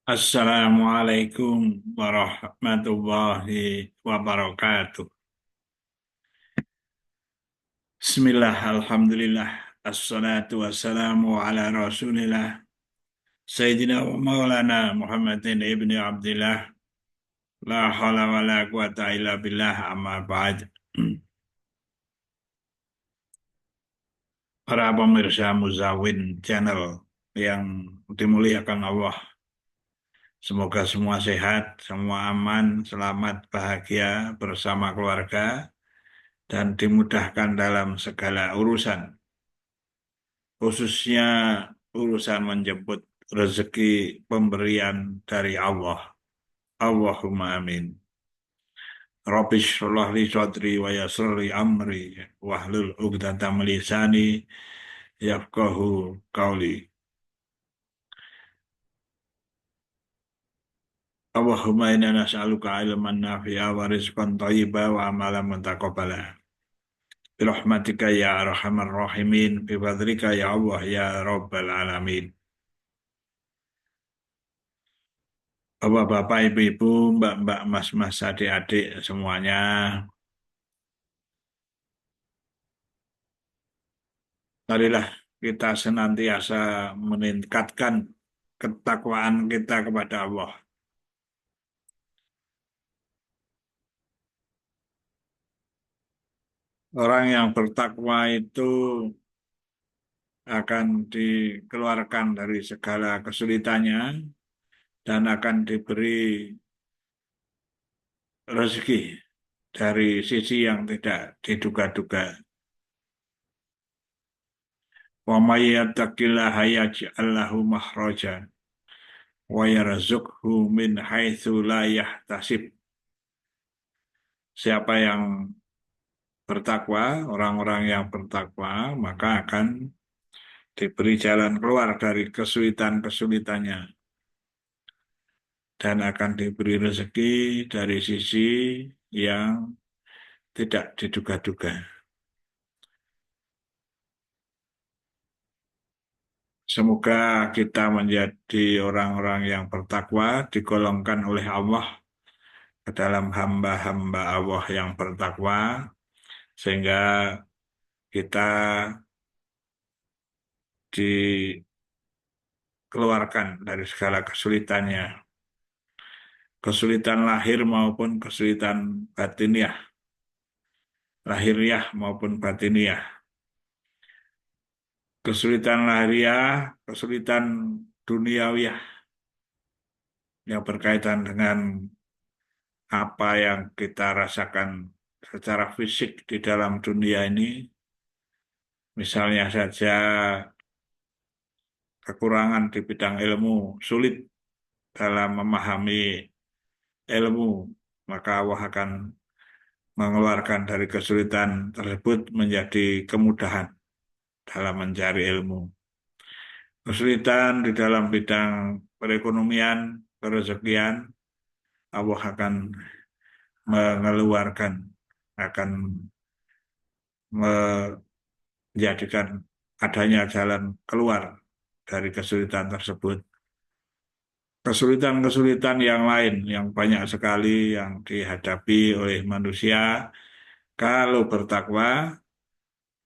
Assalamualaikum warahmatullahi wabarakatuh. Bismillah, alhamdulillah, assalatu wassalamu ala rasulillah, Sayyidina wa maulana Muhammadin ibni Abdillah, la hawla wa la quwata illa billah amma ba'd. Para pemirsa Muzawin Channel yang dimuliakan Allah, semoga semua sehat, semua aman, selamat, bahagia bersama keluarga, dan dimudahkan dalam segala urusan, khususnya urusan menjemput rezeki pemberian dari Allah. Allahumma amin. Rabbi shrah li sadri wa yassir li amri wahlul 'uqdatam min lisani yafqahu qawli. Allahumma inna nas'aluka ilman nafi'a wa rizqan thayyiba wa amalan mutaqabbala. Birahmatika ya arhamar rahimin, bifadlika ya Allah ya rabbal alamin. Bapak-bapak, ibu-ibu, mbak-mbak, mas-mas, adik-adik semuanya, marilah kita senantiasa meningkatkan ketakwaan kita kepada Allah. Orang yang bertakwa itu akan dikeluarkan dari segala kesulitannya dan akan diberi rezeki dari sisi yang tidak diduga-duga. Wa may yattaqillaha yaj'al lahu makhraja wa yarzuqhu min haitsu la yahtasib. Siapa yang bertakwa, orang-orang yang bertakwa, maka akan diberi jalan keluar dari kesulitan-kesulitannya dan akan diberi rezeki dari sisi yang tidak diduga-duga. Semoga kita menjadi orang-orang yang bertakwa, digolongkan oleh Allah ke dalam hamba-hamba Allah yang bertakwa, sehingga kita dikeluarkan dari segala kesulitannya, kesulitan lahir maupun kesulitan batiniah, lahiriah maupun batiniah. Kesulitan lahiriah, kesulitan duniawiah yang berkaitan dengan apa yang kita rasakan secara fisik di dalam dunia ini, misalnya saja kekurangan di bidang ilmu, sulit dalam memahami ilmu, maka Allah akan mengeluarkan dari kesulitan tersebut menjadi kemudahan dalam mencari ilmu. Kesulitan di dalam bidang perekonomian, perezekian, Allah akan mengeluarkan, akan menjadikan adanya jalan keluar dari kesulitan tersebut. Kesulitan-kesulitan yang lain yang banyak sekali yang dihadapi oleh manusia, kalau bertakwa,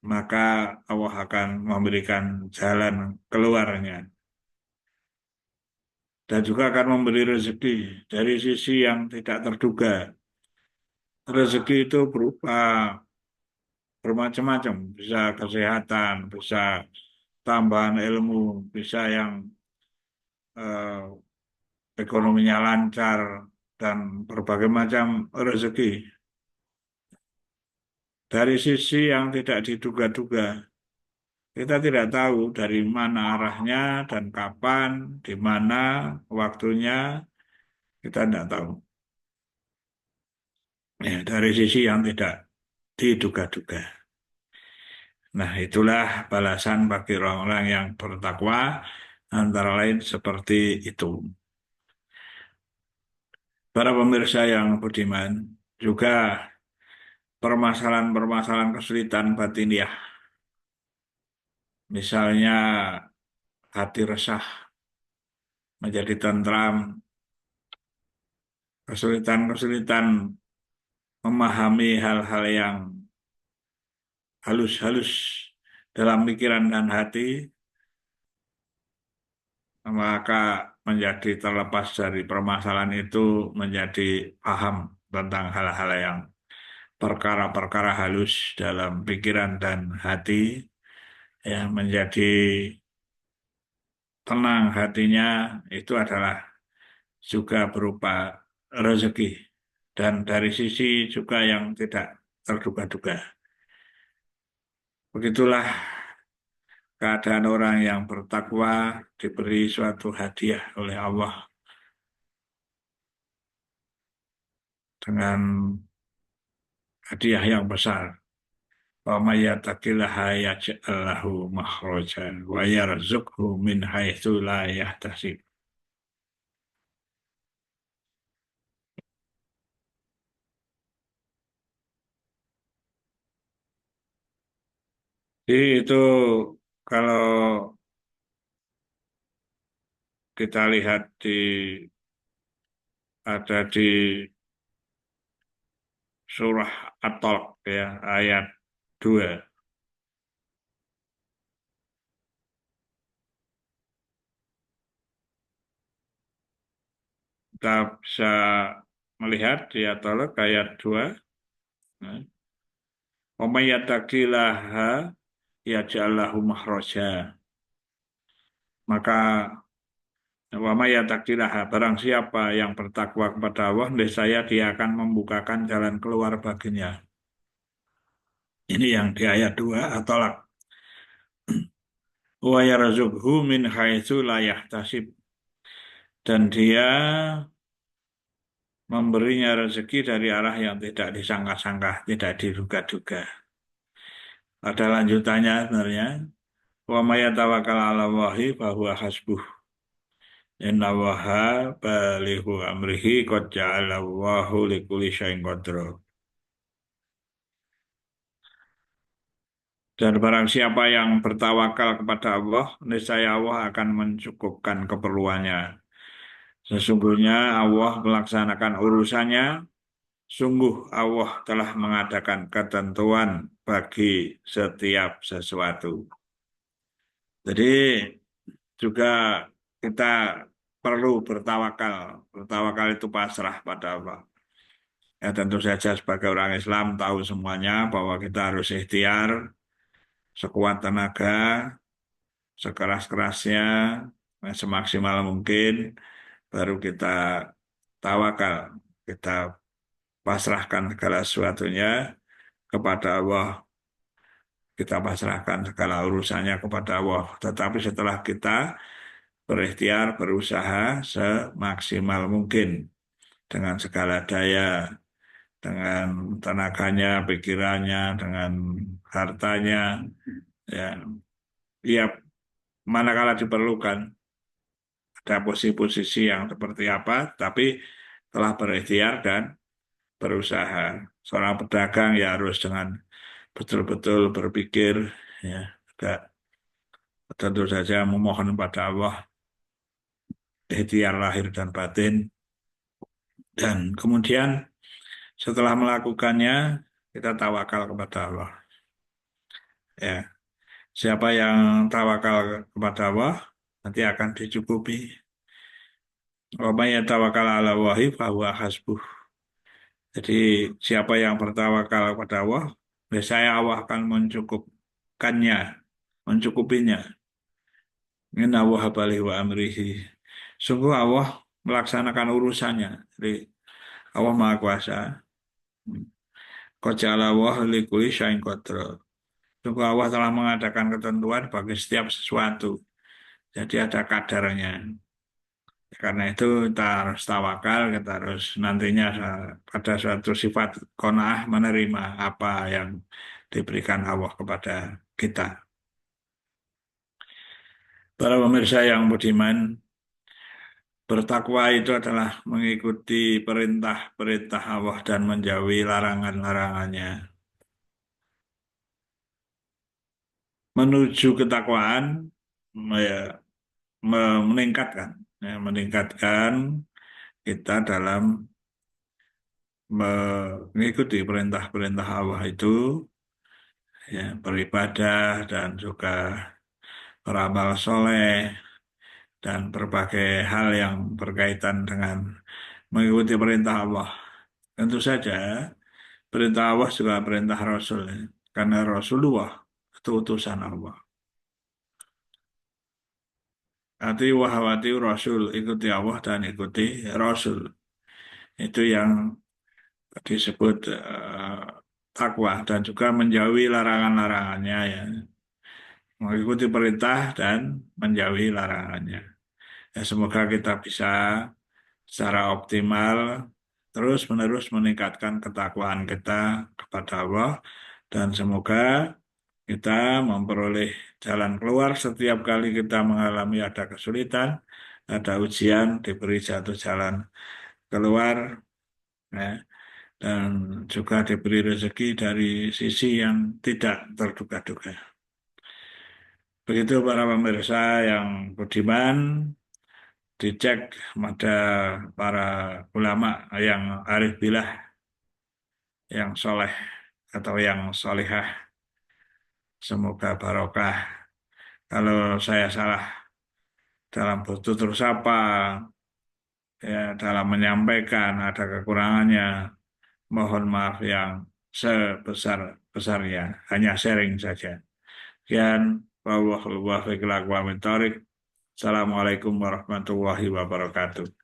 maka Allah akan memberikan jalan keluarnya. Dan juga akan memberi rezeki dari sisi yang tidak terduga. Rezeki itu berupa bermacam-macam, bisa kesehatan, bisa tambahan ilmu, bisa yang eh, ekonominya lancar, dan berbagai macam rezeki. Dari sisi yang tidak diduga-duga, kita tidak tahu dari mana arahnya dan kapan, di mana waktunya, kita tidak tahu. Ya, dari sisi yang tidak diduga-duga. Nah, itulah balasan bagi orang-orang yang bertakwa, antara lain seperti itu. Para pemirsa yang budiman, juga permasalahan-permasalahan kesulitan batiniah, misalnya hati resah, menjadi tentram, kesulitan-kesulitan memahami hal-hal yang halus-halus dalam pikiran dan hati, maka menjadi terlepas dari permasalahan itu menjadi paham tentang hal-hal yang perkara-perkara halus dalam pikiran dan hati, yang menjadi tenang hatinya itu adalah juga berupa rezeki dan dari sisi juga yang tidak terduga-duga. Begitulah keadaan orang yang bertakwa diberi suatu hadiah oleh Allah dengan hadiah yang besar. Wa may yattaqillaha yaj'al lahu makhrajan wa yarzuqhu min haitsu la yahtasib. Jadi itu kalau kita lihat ada di surah At-Talq ya ayat 2. Kita bisa melihat di At-Talq ayat 2. Wa may yattaqillaha yaj'al lahu makhraja. Maka wa may yattaqillaha barang siapa yang bertakwa kepada Allah, niscaya dia akan membukakan jalan keluar baginya. Ini yang di ayat 2 At-Talaq. Wa yarzuqhu min haitsu la yahtasib. Dan dia memberinya rezeki dari arah yang tidak disangka-sangka, tidak diduga-duga. Ada lanjutannya sebenarnya. Wa may yatawakkal 'ala Allahi fa huwa hasbuh. Inna Allaha balighu amrihi qad ja'ala Allahu likulli syai'in qadra. Dan barang siapa yang bertawakal kepada Allah, niscaya Allah akan mencukupkan keperluannya. Sesungguhnya Allah melaksanakan urusannya. Sungguh Allah telah mengadakan ketentuan bagi setiap sesuatu. Jadi juga kita perlu bertawakal. Bertawakal itu pasrah pada Allah. Ya tentu saja sebagai orang Islam tahu semuanya bahwa kita harus ikhtiar sekuat tenaga, sekeras-kerasnya, semaksimal mungkin, baru kita tawakal. Kita pasrahkan segala sesuatunya kepada Allah. Kita pasrahkan segala urusannya kepada Allah. Tetapi setelah kita berikhtiar, berusaha semaksimal mungkin dengan segala daya, dengan tenaganya, pikirannya, dengan hartanya, ya, ya manakala diperlukan ada posisi-posisi yang seperti apa, tapi telah berikhtiar dan berusaha. Seorang pedagang ya harus dengan betul-betul berpikir, ya, juga tentu saja memohon kepada Allah ikhtiar lahir dan batin, dan kemudian setelah melakukannya kita tawakal kepada Allah. Ya, siapa yang tawakal kepada Allah nanti akan dicukupi. Wa may yatawakkal 'ala Allahi fa huwa hasbuh. Jadi siapa yang bertawakal kepada Allah, saya Allah akan mencukupkannya, mencukupinya. Inna Allaha balighu amrihi. Sungguh Allah melaksanakan urusannya. Jadi Allah Maha Kuasa. Qad ja'ala Allahu likulli syai'in qadra. Sungguh Allah telah mengadakan ketentuan bagi setiap sesuatu. Jadi ada kadarnya. Karena itu kita harus tawakal, kita harus nantinya pada suatu sifat qanaah menerima apa yang diberikan Allah kepada kita. Para pemirsa yang budiman, bertakwa itu adalah mengikuti perintah-perintah Allah dan menjauhi larangan-larangannya. Menuju ketakwaan, ya, meningkatkan. meningkatkan kita dalam mengikuti perintah-perintah Allah itu, ya, beribadah dan juga beramal soleh dan berbagai hal yang berkaitan dengan mengikuti perintah Allah. Tentu saja perintah Allah juga perintah Rasul, ya. Karena Rasulullah itu utusan Allah. Ati wahwati Rasul, ikuti Allah dan ikuti Rasul. Itu yang disebut takwa dan juga menjauhi larangan-larangannya, ya. Mengikuti perintah dan menjauhi larangannya. Ya, semoga kita bisa secara optimal terus-menerus meningkatkan ketakwaan kita kepada Allah dan semoga kita memperoleh jalan keluar setiap kali kita mengalami ada kesulitan, ada ujian, diberi satu jalan keluar, ya, dan juga diberi rezeki dari sisi yang tidak terduga-duga. Begitu para pemirsa yang budiman, dicek pada para ulama yang arif billah, yang soleh atau yang solihah. Semoga barokah. Kalau saya salah dalam tutur sapa, ya, dalam menyampaikan ada kekurangannya, mohon maaf yang sebesar-besarnya. Hanya sharing saja. Sekian, wallahul muwaffiq ila aqwamit thoriq. Assalamualaikum warahmatullahi wabarakatuh.